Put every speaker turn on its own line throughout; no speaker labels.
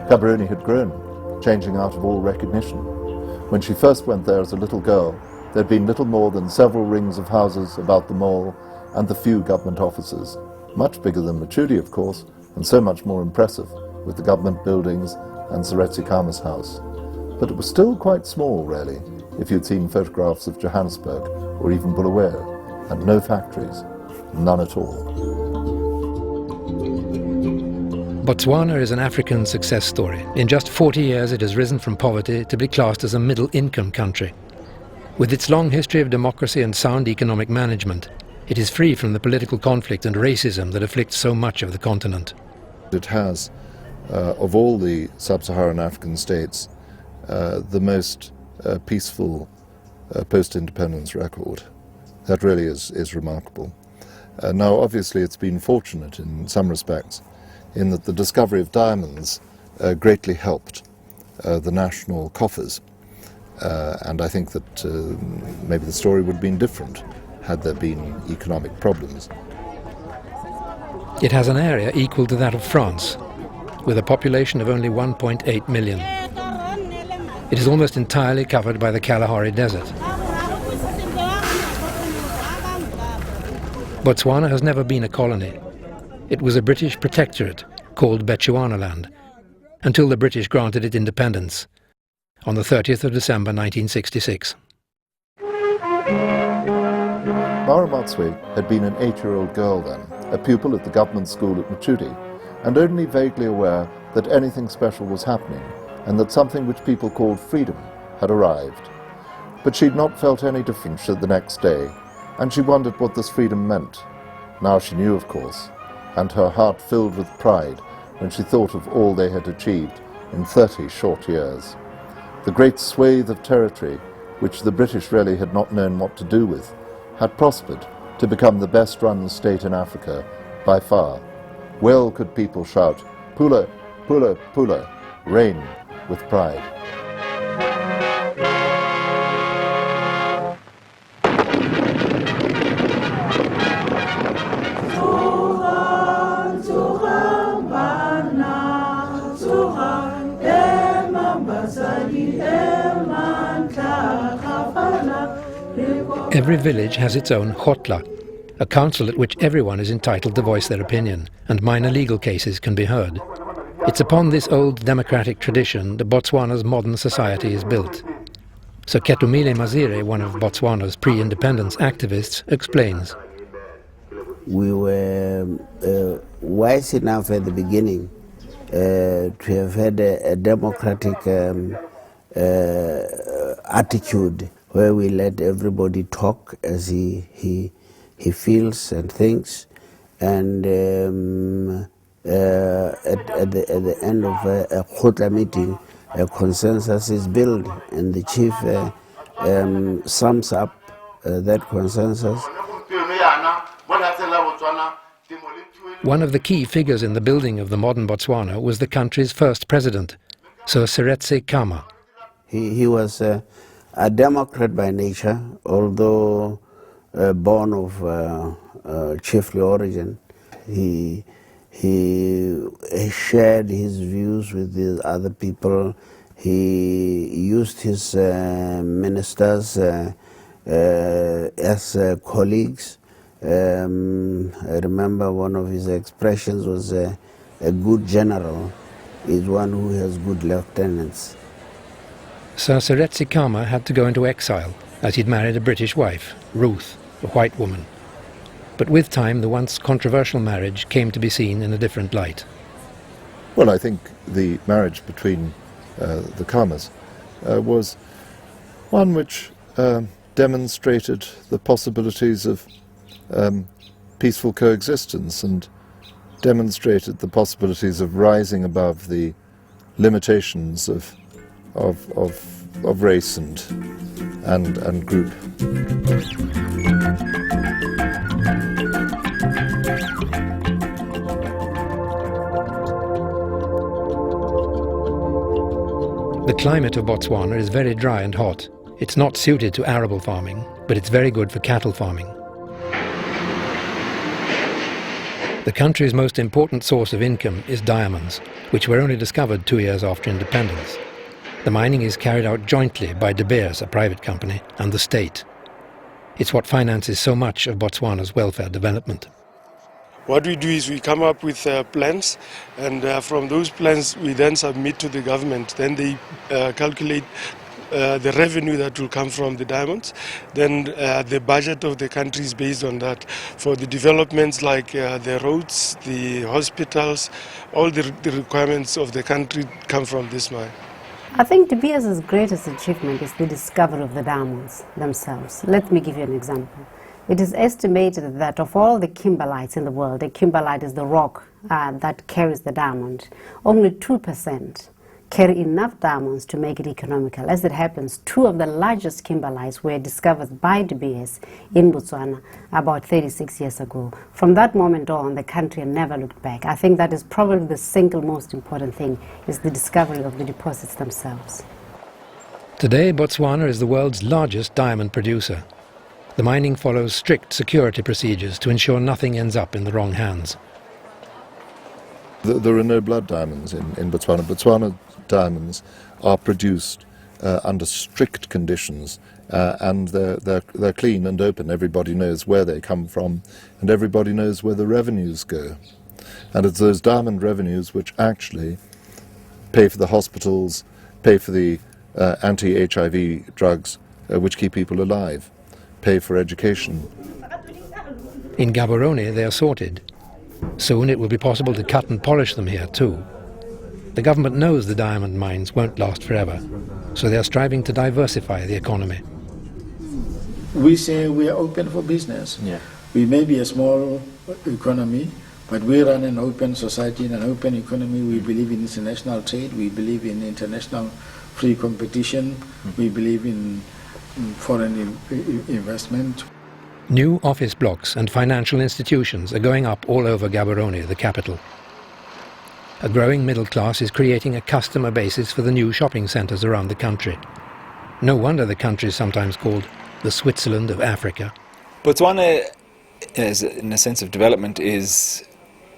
Gaborone had grown, changing out of all recognition. When she first went there as a little girl, there had been little more than several rings of houses about the mall and the few government offices, much bigger than Machudi, of course, and so much more impressive, with the government buildings and Seretse Khama's house. But it was still quite small, really, if you'd seen photographs of Johannesburg or even Bulawayo, and no factories, none at all.
Botswana is an African success story. In just 40 years it has risen from poverty to be classed as a middle-income country. With its long history of democracy and sound economic management, it is free from the political conflict and racism that afflicts so much of the continent.
It has, of all the sub-Saharan African states, the most peaceful post-independence record. That really is remarkable. Now, obviously, it's been fortunate in some respects in that the discovery of diamonds greatly helped the national coffers. And I think that maybe the story would have been different had there been economic problems.
It has an area equal to that of France, with a population of only 1.8 million. It is almost entirely covered by the Kalahari Desert. Botswana has never been a colony. It was a British protectorate called Bechuanaland until the British granted it independence on the 30th of December 1966.
Mara Matswe had been an 8-year-old girl then, a pupil at the government school at Machudi, and only vaguely aware that anything special was happening and that something which people called freedom had arrived. But she'd not felt any difference the next day, and she wondered what this freedom meant. Now she knew, of course, and her heart filled with pride when she thought of all they had achieved in 30 short years. The great swathe of territory, which the British really had not known what to do with, had prospered to become the best-run state in Africa by far. Well could people shout, "Pula, Pula, Pula," reign with pride.
Every village has its own khotla, a council at which everyone is entitled to voice their opinion, and minor legal cases can be heard. It's upon this old democratic tradition that Botswana's modern society is built. So Ketumile Mazire, one of Botswana's pre-independence activists, explains.
We were wise enough at the beginning to have had a democratic attitude where we let everybody talk as he feels and thinks, and at the end of a khotla meeting, a consensus is built, and the chief sums up that consensus.
One of the key figures in the building of the modern Botswana was the country's first president, Sir Seretse Khama.
He was a Democrat by nature, although born of chiefly origin. He shared his views with the other people. He used his ministers as colleagues. I remember one of his expressions was a good general is one who has good lieutenants.
Sir Seretse Khama had to go into exile as he'd married a British wife, Ruth, a white woman. But with time, the once controversial marriage came to be seen in a different light.
Well, I think the marriage between the Khamas was one which demonstrated the possibilities of peaceful coexistence and demonstrated the possibilities of rising above the limitations of race and group.
The climate of Botswana is very dry and hot. It's not suited to arable farming, but it's very good for cattle farming. The country's most important source of income is diamonds, which were only discovered 2 years after independence. The mining is carried out jointly by De Beers, a private company, and the state. It's what finances so much of Botswana's welfare development.
What we do is we come up with plans, and from those plans we then submit to the government. Then they calculate the revenue that will come from the diamonds. Then the budget of the country is based on that. For the developments like the roads, the hospitals, all the requirements of the country come from this mine.
I think De Beers' greatest achievement is the discovery of the diamonds themselves. Let me give you an example. It is estimated that of all the kimberlites in the world, the kimberlite is the rock that carries the diamond, only 2% carry enough diamonds to make it economical. As it happens, 2 of the largest kimberlites were discovered by De Beers in Botswana about 36 years ago. From that moment on, the country never looked back. I think that is probably the single most important thing, is the discovery of the deposits themselves.
Today, Botswana is the world's largest diamond producer. The mining follows strict security procedures to ensure nothing ends up in the wrong hands.
There are no blood diamonds in Botswana. Botswana diamonds are produced under strict conditions, and they're clean and open. Everybody knows where they come from, and everybody knows where the revenues go. And it's those diamond revenues which actually pay for the hospitals, pay for the anti-HIV drugs, which keep people alive, pay for education.
In Gaborone, they are sorted. Soon it will be possible to cut and polish them here too. The government knows the diamond mines won't last forever, so they are striving to diversify the economy.
We say we are open for business.
Yeah.
We may be a small economy, but we run an open society and an open economy. We believe in international trade. We believe in international free competition. We believe in foreign investment.
New office blocks and financial institutions are going up all over Gaborone, the capital. A growing middle class is creating a customer basis for the new shopping centres around the country. No wonder the country is sometimes called the Switzerland of Africa.
Botswana, in a sense of development, is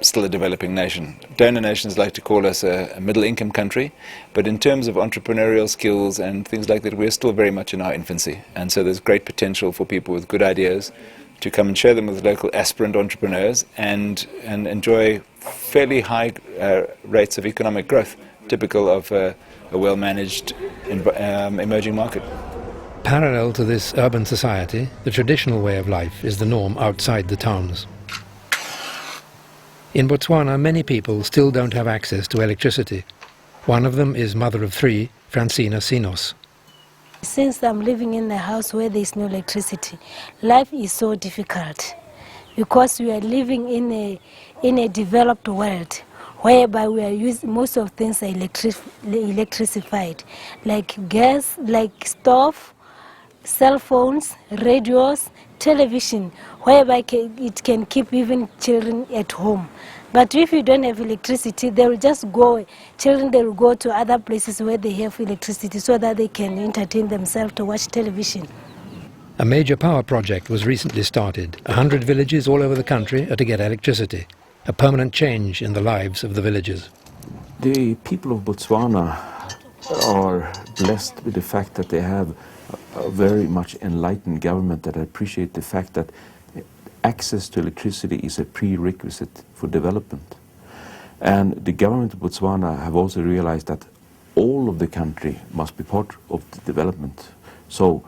still a developing nation. Donor nations like to call us a middle-income country, but in terms of entrepreneurial skills and things like that, we're still very much in our infancy. And so there's great potential for people with good ideas to come and share them with local aspirant entrepreneurs and enjoy fairly high rates of economic growth, typical of a well-managed emerging market.
Parallel to this urban society, the traditional way of life is the norm outside the towns. In Botswana, many people still don't have access to electricity. One of them is mother of 3, Francina Sinos.
Since I'm living in a house where there's no electricity, life is so difficult because we are living in a developed world whereby we are using most of things are electrified, like gas, like stove, cell phones, radios, television, whereby it can keep even children at home. But if you don't have electricity, they will just go, children they will go to other places where they have electricity so that they can entertain themselves to watch television.
A major power project was recently started. 100 villages all over the country are to get electricity, a permanent change in the lives of the villagers.
The people of Botswana are blessed with the fact that they have a very much enlightened government that appreciate the fact that access to electricity is a prerequisite for development. And the government of Botswana have also realized that all of the country must be part of the development. So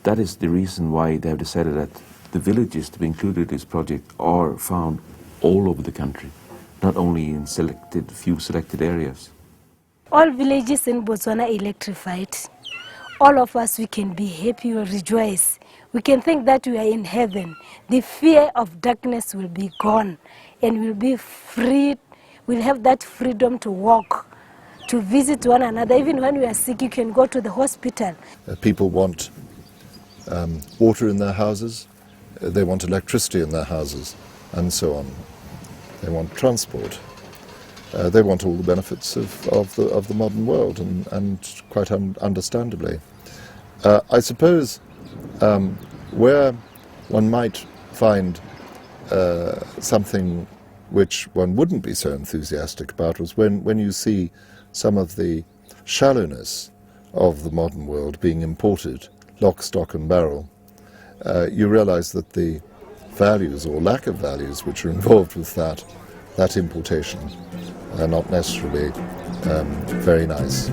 that is the reason why they have decided that the villages to be included in this project are found all over the country, not only in few selected areas.
All villages in Botswana are electrified. All of us, we can be happy or rejoice. We can think that we are in heaven. The fear of darkness will be gone and we'll be free. We'll have that freedom to walk, to visit one another. Even when we are sick, you can go to the hospital.
People want water in their houses, they want electricity in their houses, and so on. They want transport. They want all the benefits of the modern world, and quite understandably. I suppose where one might find something which one wouldn't be so enthusiastic about was when you see some of the shallowness of the modern world being imported, lock, stock and barrel. You realize that the values or lack of values which are involved with that importation are not necessarily very nice.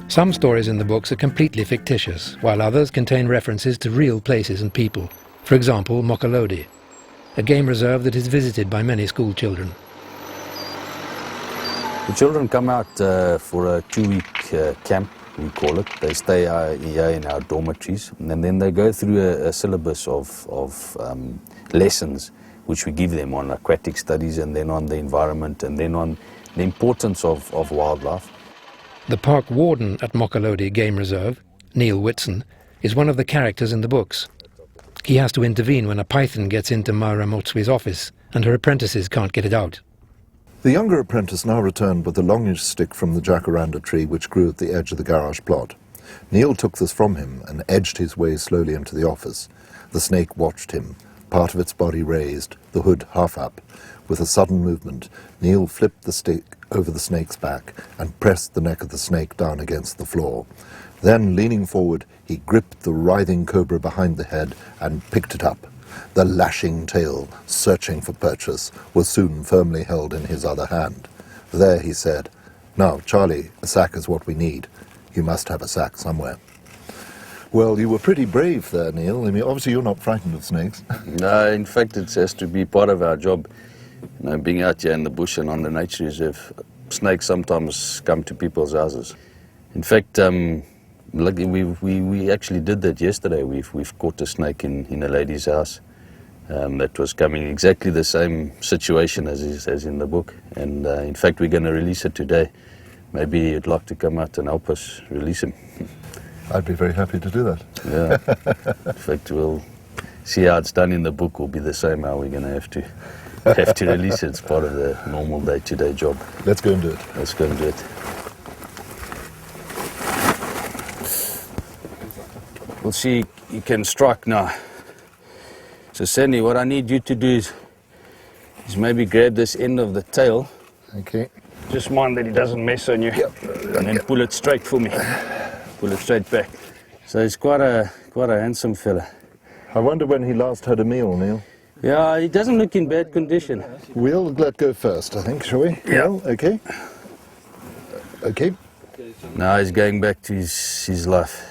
Some stories in the books are completely fictitious, while others contain references to real places and people. For example, McCall, a game reserve that is visited by many school children.
The children come out for a 2-week camp, we call it. They stay here in our dormitories, and then they go through a syllabus of lessons which we give them on aquatic studies, and then on the environment, and then on the importance of wildlife.
The park warden at McCall Game Reserve, Neil Whitson, is one of the characters in the books. He has to intervene when a python gets into Maura Motswe's office and her apprentices can't get it out.
The younger apprentice now returned with a longish stick from the jacaranda tree which grew at the edge of the garage plot. Neil took this from him and edged his way slowly into the office. The snake watched him, part of its body raised, the hood half up. With a sudden movement, Neil flipped the stick over the snake's back and pressed the neck of the snake down against the floor. Then, leaning forward, he gripped the writhing cobra behind the head and picked it up. The lashing tail, searching for purchase, was soon firmly held in his other hand. There, he said, "Now, Charlie, a sack is what we need. You must have a sack somewhere." Well, you were pretty brave there, Neil. I mean, obviously you're not frightened of snakes.
No, in fact, it has to be part of our job. You know, being out here in the bush and on the nature reserve, snakes sometimes come to people's houses. In fact, we actually did that yesterday. We've caught a snake in a lady's house that was coming exactly the same situation as in the book. And in fact, we're going to release it today. Maybe you'd like to come out and help us release him.
I'd be very happy to do that.
Yeah. In fact, we'll see how it's done in the book. Will be the same how we're going to have to release it. It's part of the normal day-to-day job.
Let's go and do it.
Let's go and do it. We'll see, you can strike now. So Sandy, what I need you to do is maybe grab this end of the tail.
Okay.
Just mind that he doesn't mess on you.
Yep.
And then pull it straight for me. Pull it straight back. So he's quite a handsome fella.
I wonder when he last had a meal, Neil.
Yeah, he doesn't look in bad condition.
We'll let go first, I think, shall we?
Yeah.
Neil, okay. Okay.
Now he's going back to his life.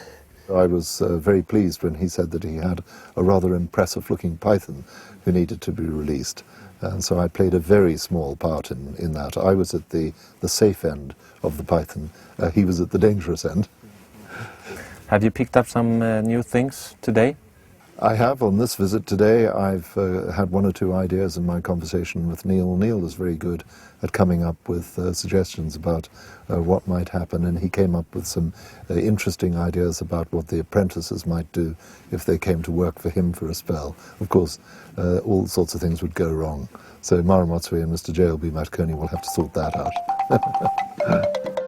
I was very pleased when he said that he had a rather impressive-looking python who needed to be released. And so I played a very small part in that. I was at the safe end of the python. He was at the dangerous end.
Have you picked up some new things today?
I have. On this visit today, I've had one or two ideas in my conversation with Neil. Neil is very good at coming up with suggestions about what might happen, and he came up with some interesting ideas about what the apprentices might do if they came to work for him for a spell. Of course, all sorts of things would go wrong. So Maura Motswe and Mr. J.L.B. Matkoni will have to sort that out.